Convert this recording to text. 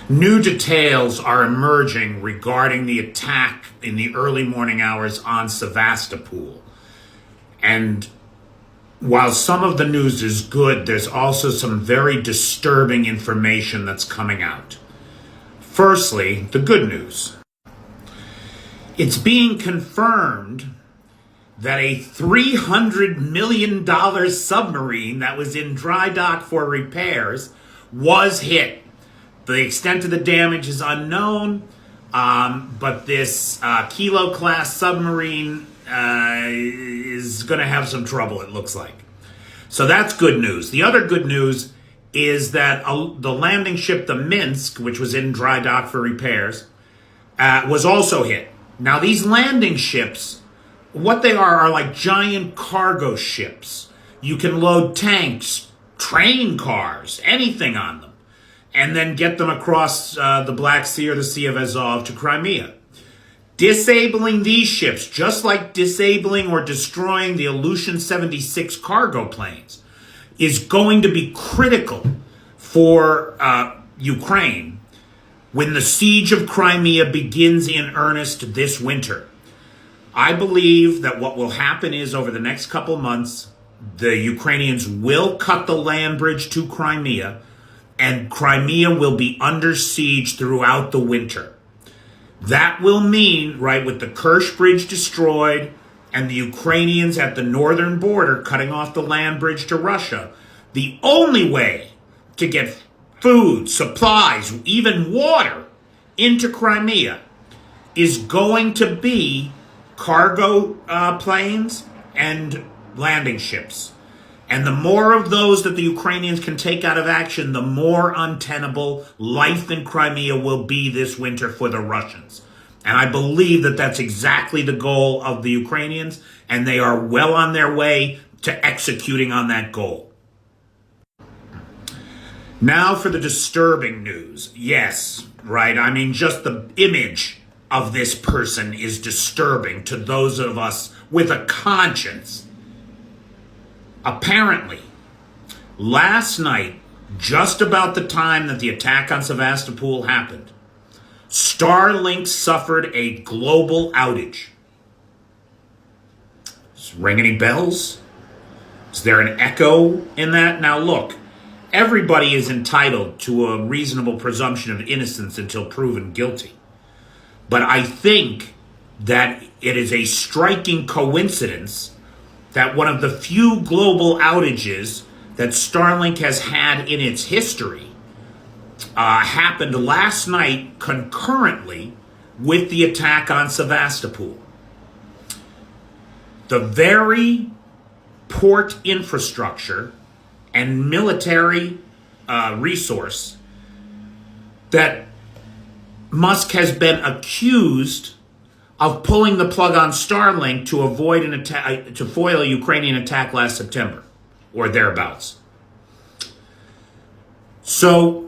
New details are emerging regarding the attack in the early morning hours on Sevastopol. And while some of the news is good, there's also some very disturbing information that's coming out. Firstly, the good news. It's being confirmed that a $300 million submarine that was in dry dock for repairs was hit. The extent of the damage is unknown, but this Kilo-class submarine is going to have some trouble, it looks like. So that's good news. The other good news is that the landing ship, the Minsk, which was in dry dock for repairs, was also hit. Now, these landing ships, what they are like giant cargo ships. You can load tanks, train cars, anything on them, and then get them across the Black Sea or the Sea of Azov to Crimea. Disabling these ships, just like disabling or destroying the Ilyushin 76 cargo planes, is going to be critical for Ukraine when the siege of Crimea begins in earnest this winter. I believe that what will happen is over the next couple months, the Ukrainians will cut the land bridge to Crimea, and Crimea will be under siege throughout the winter. That will mean, right, with the Kerch Bridge destroyed and the Ukrainians at the northern border cutting off the land bridge to Russia, the only way to get food, supplies, even water into Crimea is going to be cargo planes and landing ships. And the more of those that the Ukrainians can take out of action, the more untenable life in Crimea will be this winter for the Russians. And I believe that that's exactly the goal of the Ukrainians, and they are well on their way to executing on that goal. Now for the disturbing news. Yes, right, I mean, just the image of this person is disturbing to those of us with a conscience. Apparently, last night, just about the time that the attack on Sevastopol happened, Starlink suffered a global outage. Does it ring any bells? Is there an echo in that? Now look, everybody is entitled to a reasonable presumption of innocence until proven guilty. But I think that it is a striking coincidence that one of the few global outages that Starlink has had in its history happened last night concurrently with the attack on Sevastopol. The very port infrastructure and military resource that Musk has been accused of pulling the plug on Starlink to avoid an attack, to foil a Ukrainian attack last September or thereabouts. So